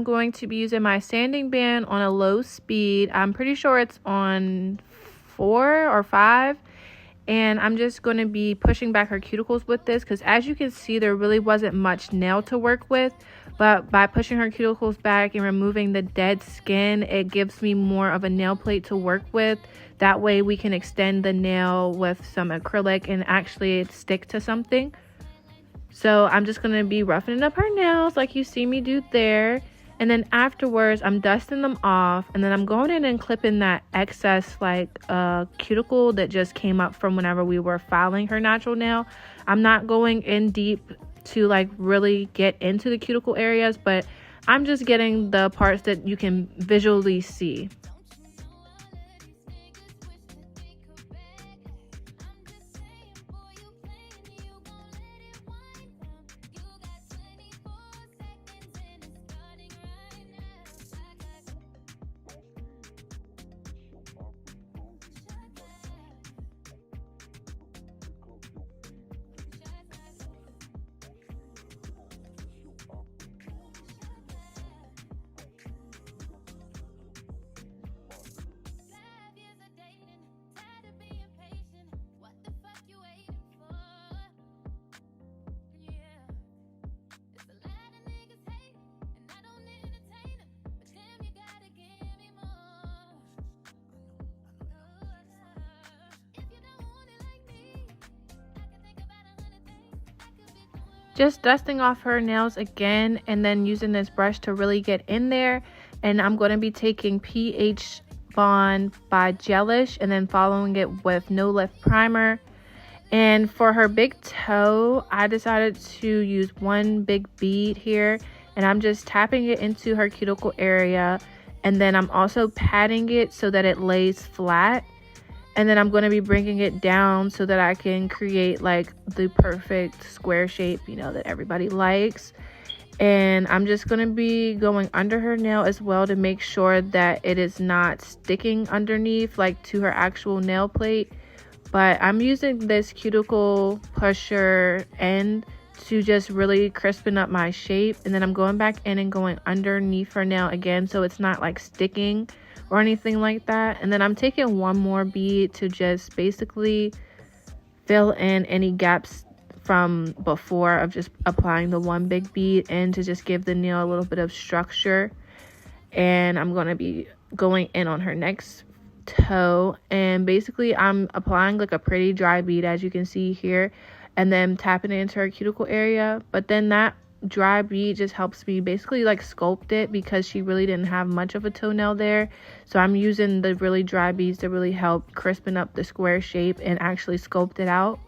going to be using my sanding band on a low speed. I'm pretty sure it's on 4 or 5. And I'm just going to be pushing back her cuticles with this because as you can see, there really wasn't much nail to work with. But by pushing her cuticles back and removing the dead skin, it gives me more of a nail plate to work with. That way we can extend the nail with some acrylic and actually stick to something. So I'm just going to be roughing up her nails like you see me do there. And then afterwards, I'm dusting them off. And then I'm going in and clipping that excess cuticle that just came up from whenever we were filing her natural nail. I'm not going in deep to really get into the cuticle areas, but I'm just getting the parts that you can visually see. Just dusting off her nails again and then using this brush to really get in there. And I'm going to be taking pH Bond by Gelish and then following it with No Lift Primer. And for her big toe, I decided to use one big bead here. And I'm just tapping it into her cuticle area. And then I'm also patting it so that it lays flat. And then I'm going to be bringing it down so that I can create the perfect square shape, that everybody likes. And I'm just going to be going under her nail as well to make sure that it is not sticking underneath to her actual nail plate. But I'm using this cuticle pusher end to just really crispen up my shape. And then I'm going back in and going underneath her nail again so it's not sticking or anything like that. And then I'm taking one more bead to just basically fill in any gaps from before of just applying the one big bead and to just give the nail a little bit of structure. And I'm going to be going in on her next toe, and basically I'm applying a pretty dry bead as you can see here, and then tapping it into her cuticle area. But then that dry bead just helps me basically sculpt it because she really didn't have much of a toenail there. So I'm using the really dry beads to really help crispen up the square shape and actually sculpt it out.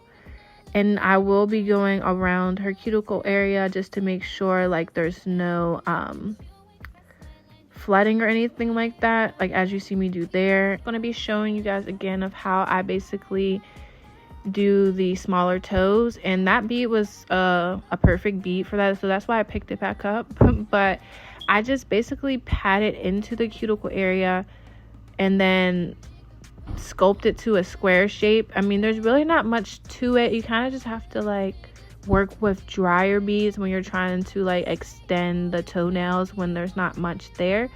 And I will be going around her cuticle area just to make sure there's no flooding or anything like that, as you see me do there. I'm going to be showing you guys again of how I basically do the smaller toes, and that bead was a perfect bead for that, so that's why I picked it back up. But I just basically pat it into the cuticle area and then sculpt it to a square shape. I mean, there's really not much to it. You kind of just have to work with drier beads when you're trying to extend the toenails when there's not much there.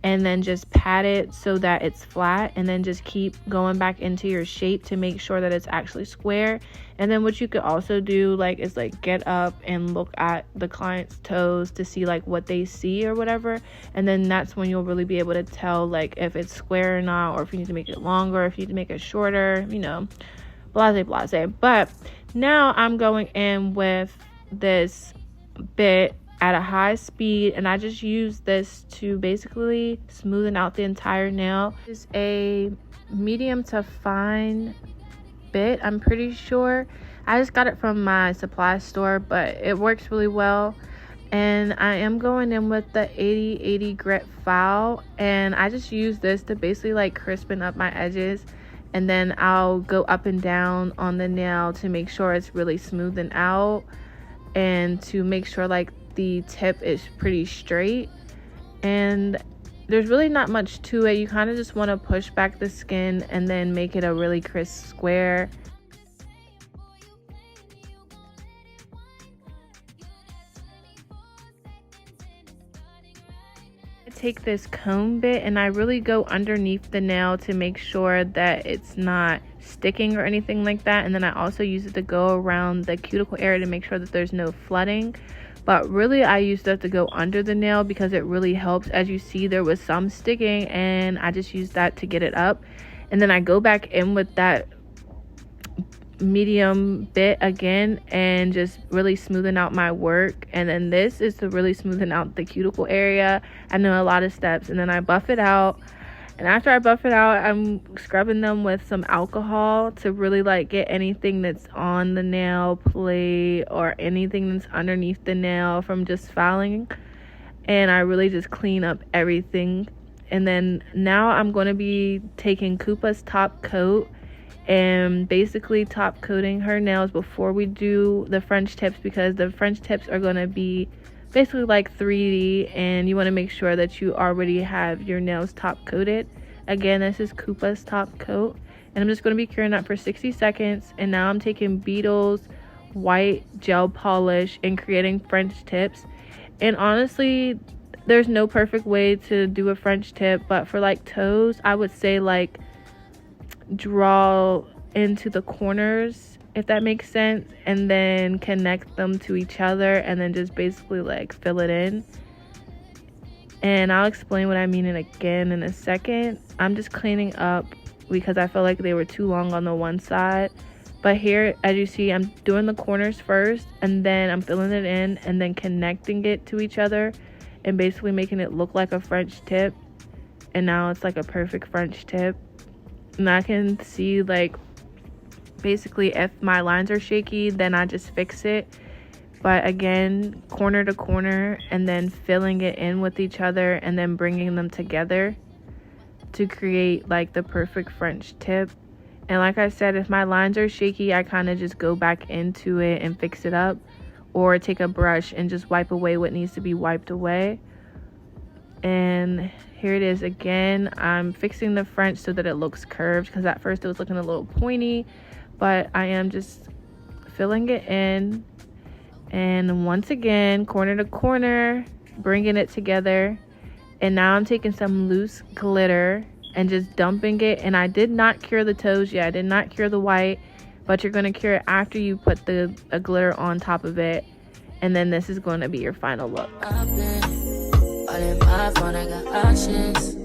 And then just pat it so that it's flat, and then just keep going back into your shape to make sure that it's actually square. And then what you could also do is get up and look at the client's toes to see what they see or whatever, and then that's when you'll really be able to tell if it's square or not, or if you need to make it longer, if you need to make it shorter, blase. But now I'm going in with this bit at a high speed, and I just use this to basically smoothen out the entire nail. It's a medium to fine bit, I'm pretty sure. I just got it from my supply store, but it works really well. And I am going in with the 80/80 grit file, and I just use this to basically crispen up my edges, and then I'll go up and down on the nail to make sure it's really smoothing out, and to make sure the tip is pretty straight. And there's really not much to it. You kind of just want to push back the skin and then make it a really crisp square. Take this comb bit and I really go underneath the nail to make sure that it's not sticking or anything like that, and then I also use it to go around the cuticle area to make sure that there's no flooding. But really I used that to go under the nail because it really helps. As you see, there was some sticking and I just used that to get it up, and then I go back in with that medium bit again and just really smoothing out my work. And then this is to really smoothing out the cuticle area. I know a lot of steps, and then I buff it out, and after I buff it out, I'm scrubbing them with some alcohol to really like get anything that's on the nail plate or anything that's underneath the nail from just filing, and I really just clean up everything. And then now I'm going to be taking Koopa's top coat and basically top coating her nails before we do the French tips, because the French tips are going to be basically like 3D and you want to make sure that you already have your nails top coated. Again, this is Koopa's top coat, and I'm just going to be curing that for 60 seconds. And now I'm taking Beetle's white gel polish and creating French tips. And honestly, there's no perfect way to do a French tip, but for like toes, I would say like draw into the corners, if that makes sense, and then connect them to each other, and then just basically like fill it in. And I'll explain what I mean again in a second. I'm just cleaning up because I feel like they were too long on the one side. But here, as you see, I'm doing the corners first, and then I'm filling it in and then connecting it to each other and basically making it look like a French tip. And now it's like a perfect French tip. And I can see like basically if my lines are shaky, then I just fix it. But again, corner to corner, and then filling it in with each other and then bringing them together to create like the perfect French tip. And like I said, if my lines are shaky, I kind of just go back into it and fix it up, or take a brush and just wipe away what needs to be wiped away. And here it is again. I'm fixing the French so that it looks curved, because at first it was looking a little pointy, but I am just filling it in, and once again, corner to corner, bringing it together. And now I'm taking some loose glitter and just dumping it. And I did not cure the toes yet. I did not cure the white, but you're going to cure it after you put the glitter on top of it. And then this is going to be your final look. All in my phone, I got options.